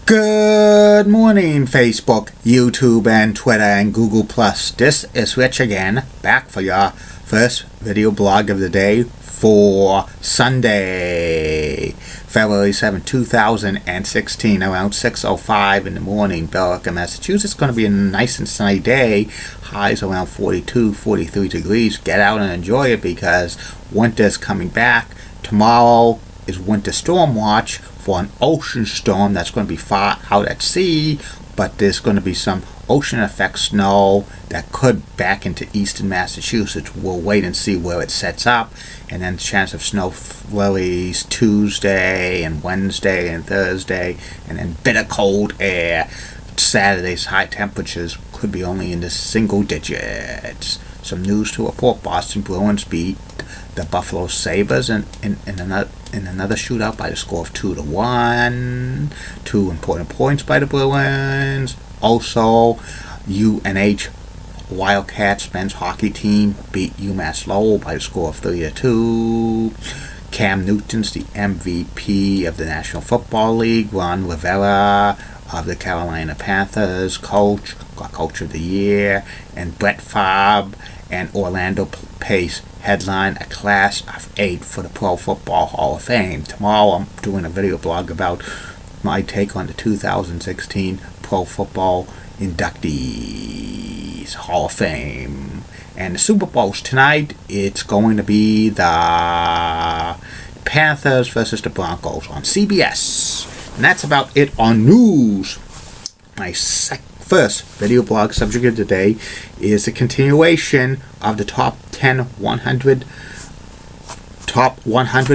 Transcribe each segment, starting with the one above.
Good morning, Facebook, YouTube, and Twitter, and Google+. This is Rich again, back for your first video blog of the day for Sunday, February 7, 2016, around 6:05 in the morning, Billerica, Massachusetts. It's going to be a nice and sunny day. Highs around 42, 43 degrees. Get out and enjoy it because winter's coming back. Tomorrow is winter storm watch for an ocean storm that's going to be far out at sea, but there's going to be some ocean effect snow that could back into eastern Massachusetts. We'll wait and see where it sets up, and then chance of snow flurries Tuesday and Wednesday and Thursday, and then bitter cold air. Saturday's high temperatures could be only in the single digits. Some news to report: Boston Bruins beat the Buffalo Sabres in another shootout by the score of 2-1. 2 important points by the Bruins. Also, UNH Wildcats men's hockey team beat UMass Lowell by the score of 3-2. Cam Newton's the MVP of the National Football League. Ron Rivera of the Carolina Panthers got Coach of the Year. And Brett Favre and Orlando Pace headline a class of 8 for the Pro Football Hall of Fame. Tomorrow I'm doing a video blog about my take on the 2016 Pro Football Inductees Hall of Fame. And the Super Bowls tonight, it's going to be the Panthers versus the Broncos on CBS. And that's about it on news. My first video blog subject of the day is a continuation of the top 100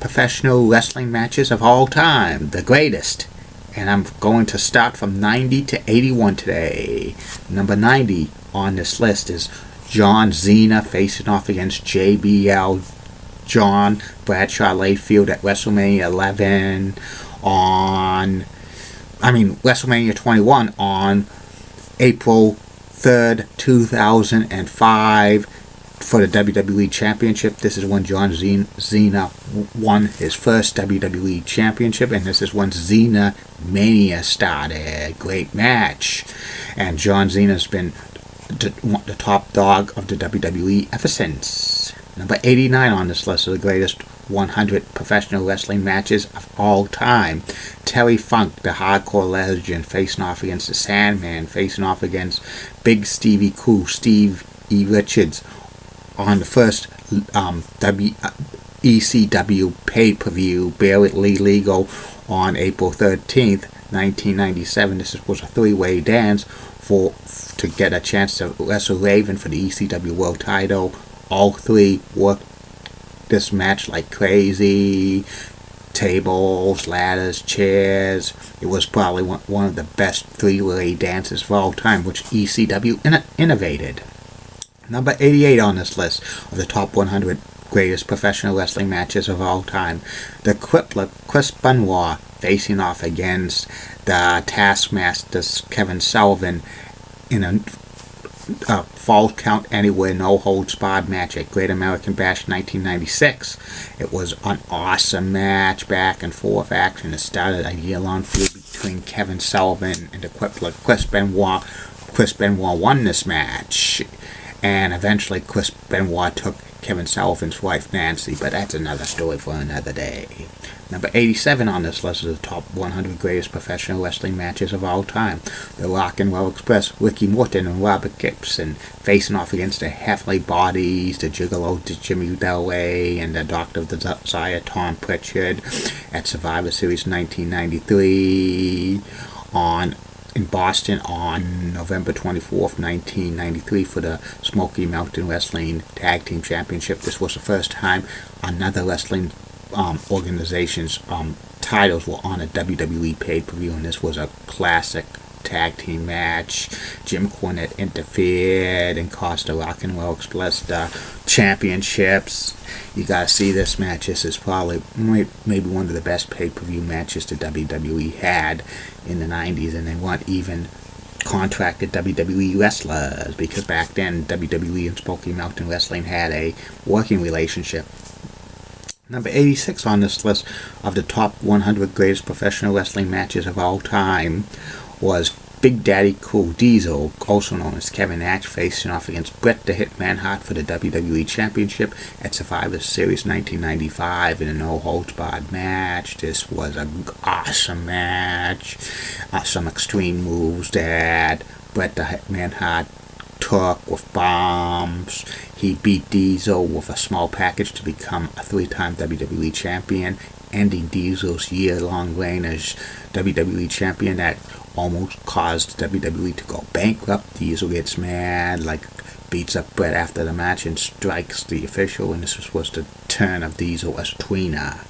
professional wrestling matches of all time, the greatest. And I'm going to start from 90 to 81 today. Number 90 on this list is John Cena facing off against JBL John Bradshaw Layfield at WrestleMania 21 on April 3rd, 2005 for the WWE Championship. This is when John Cena won his first WWE Championship, and this is when Cena Mania started. Great match. And John Cena's been the top dog of the WWE ever since. Number 89 on this list of the greatest 100 professional wrestling matches of all time. Terry Funk, the hardcore legend, facing off against the Sandman, facing off against Big Stevie Koo, Steve E. Richards, on the first ECW pay-per-view, barely legal, on April 13th, 1997. This was a three-way dance to get a chance to wrestle Raven for the ECW World Title. All three worked this match like crazy. Tables, ladders, chairs. It was probably one of the best three-way dances of all time, which ECW innovated. Number 88 on this list of the top 100 greatest professional wrestling matches of all time. The Crippler, Chris Benoit, facing off against the Taskmaster, Kevin Sullivan, in a Fall Count Anywhere No Holds Barred match at Great American Bash 1996. It was an awesome match, back and forth action. It started a year-long feud between Kevin Sullivan and the Crippler, Chris Benoit. Chris Benoit won this match, and eventually Chris Benoit took Kevin Sullivan's wife Nancy, but that's another story for another day. Number 87 on this list of the top 100 greatest professional wrestling matches of all time. The Rock and Roll Express, Ricky Morton and Robert Gibson, facing off against the Heavenly Bodies, the Gigolo, Jimmy Delahaye, and the Doctor of Desire, Tom Pritchard, at Survivor Series 1993 in Boston on November 24th, 1993 for the Smoky Mountain Wrestling Tag Team Championship. This was the first time another wrestling organization's titles were on a WWE pay-per-view, and this was a classic tag team match. Jim Cornette interfered and cost the Rock and Roll Express the championships. You gotta see this match. This is probably maybe one of the best pay-per-view matches the WWE had in the 90s, and they weren't even contracted WWE wrestlers, because back then WWE and Smoky Mountain Wrestling had a working relationship. Number 86 on this list of the top 100 greatest professional wrestling matches of all time was Big Daddy Cool Diesel, also known as Kevin Nash, facing off against Bret the Hitman Hart for the WWE Championship at Survivor Series 1995 in a no-holds-barred match. This was an awesome match. Some extreme moves that Bret the Hitman Hart took with bombs. He beat Diesel with a small package to become a three-time WWE champion, ending Diesel's year-long reign as WWE champion that almost caused WWE to go bankrupt. Diesel gets mad, beats up Bret after the match and strikes the official, and this was the turn of Diesel as tweener.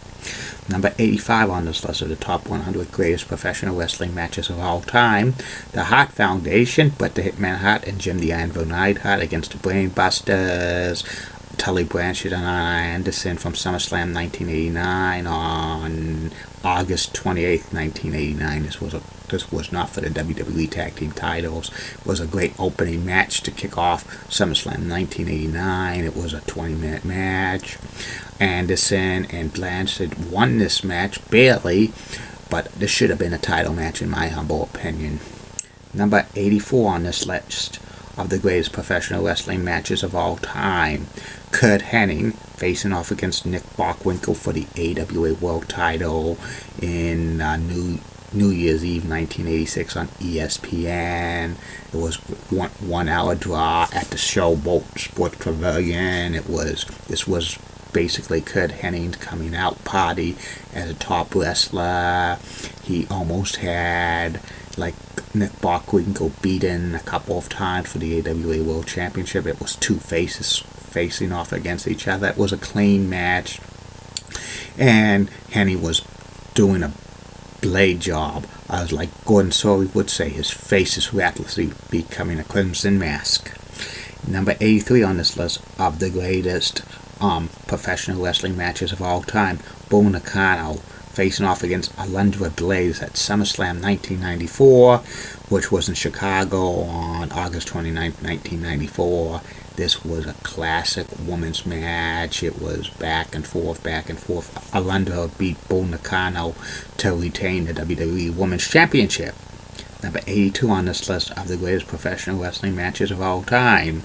Number 85 on this list of the top 100 greatest professional wrestling matches of all time, the Hart Foundation, Bret the Hitman Hart and Jim the Anvil Neidhart against the Brainbusters, Tully Blanchard and Arn Anderson from SummerSlam 1989 on August 28th, 1989. This was not for the WWE Tag Team titles. It was a great opening match to kick off SummerSlam 1989. It was a 20-minute match. Anderson and Blanchard won this match barely, but this should have been a title match in my humble opinion. Number 84 on this list of the greatest professional wrestling matches of all time, Curt Hennig facing off against Nick Bockwinkel for the AWA World Title in New Year's Eve 1986 on ESPN. It was 1 hour draw at the Showboat Sports Pavilion. This was basically Curt Hennig's coming out party as a top wrestler. He almost had Nick Bockwinkel beaten a couple of times for the AWA World Championship. It was two faces facing off against each other. It was a clean match, and Hennig was doing a blade job. Like Gordon Solie would say, his face is rapidly becoming a crimson mask. Number 83 on this list of the greatest professional wrestling matches of all time, Bull Nakano facing off against Alundra Blaze at SummerSlam 1994, which was in Chicago on August 29, 1994. This was a classic women's match. It was back and forth. Alundra beat Bull Nakano to retain the WWE Women's Championship. Number 82 on this list of the greatest professional wrestling matches of all time,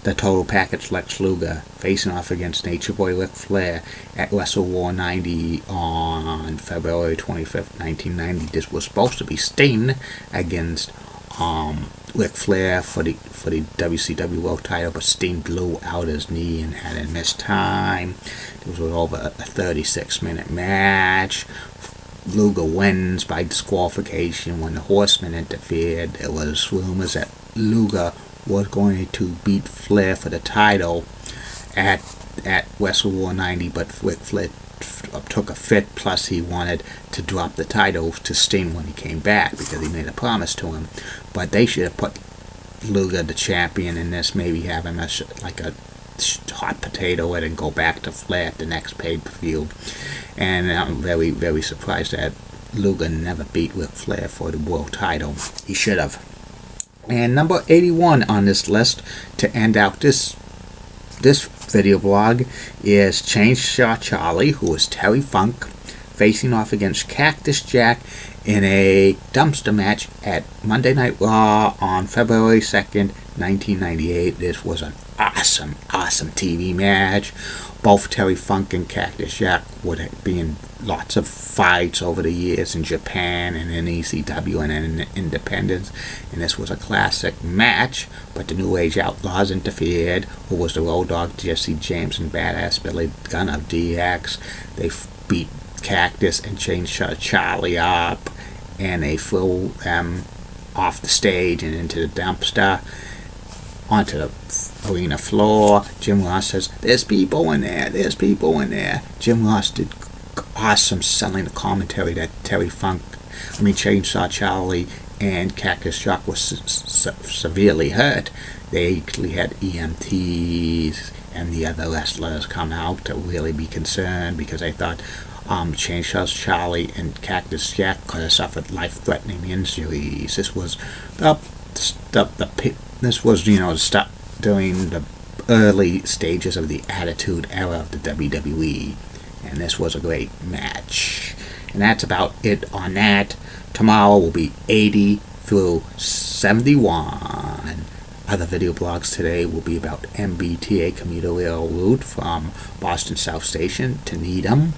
the Total Package Lex Luger facing off against Nature Boy Ric Flair at Wrestle War 90 on February 25th, 1990. This was supposed to be Sting against Ric Flair for the WCW World Title, but Sting blew out his knee and had a missed time. It was over a 36-minute match. Luger wins by disqualification when the Horsemen interfered. There was rumors that Luger was going to beat Flair for the title at Wrestle War 90, but Ric Flair took a fit, plus he wanted to drop the title to Sting when he came back because he made a promise to him. But they should have put Luger the champion in this, maybe have him as like a hot potato and then go back to Flair at the next pay-per-view. And I'm very, very surprised that Luger never beat Ric Flair for the world title. He should have. And number 81 on this list to end out this video blog is Chainsaw Charlie, who is Terry Funk, facing off against Cactus Jack in a dumpster match at Monday Night Raw on February 2nd, 1998. This was an awesome TV match. Both Terry Funk and Cactus Jack would be in lots of fights over the years in Japan and in ECW and in Independence, and this was a classic match, but the New Age Outlaws interfered, who was the Road Dogg, Jesse James, and Badass Billy Gunn of DX. They beat Cactus and Chainsaw Charlie up, and they threw them off the stage and into the dumpster onto the arena floor. Jim Ross says, there's people in there. Jim Ross did awesome selling the commentary that Chainsaw Charlie and Cactus Jack was severely hurt. They actually had EMTs and the other wrestlers come out to really be concerned because they thought Chainsaw Charlie and Cactus Jack could have suffered life-threatening injuries. This was during the early stages of the Attitude Era of the WWE. and this was a great match. And that's about it on that. Tomorrow will be 80 through 71. Other video blogs today will be about MBTA commuter rail route from Boston South Station to Needham.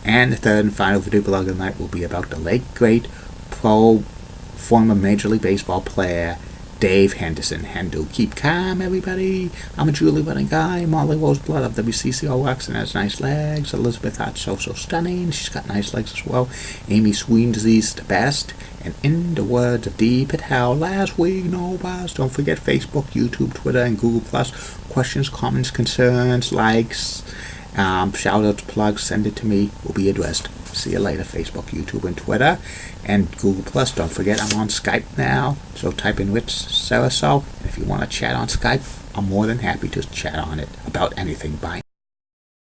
And the third and final video blog of the night will be about the late great former Major League Baseball player Dave Henderson. Handle, keep calm, everybody. I'm a Julie Wedding guy. Molly Roseblood of WCCO Wax and has nice legs. Elizabeth Hart, so stunning. She's got nice legs as well. Amy Sweensy's the best. And in the words of Dee Patel, last week, no boss. Don't forget Facebook, YouTube, Twitter, and Google+. Questions, comments, concerns, likes, shout-outs, plugs, send it to me. Will be addressed. See you later, Facebook, YouTube, and Twitter. And Google+. Don't forget, I'm on Skype now. So type in Rich Saraso. And if you want to chat on Skype, I'm more than happy to chat on it about anything. Bye.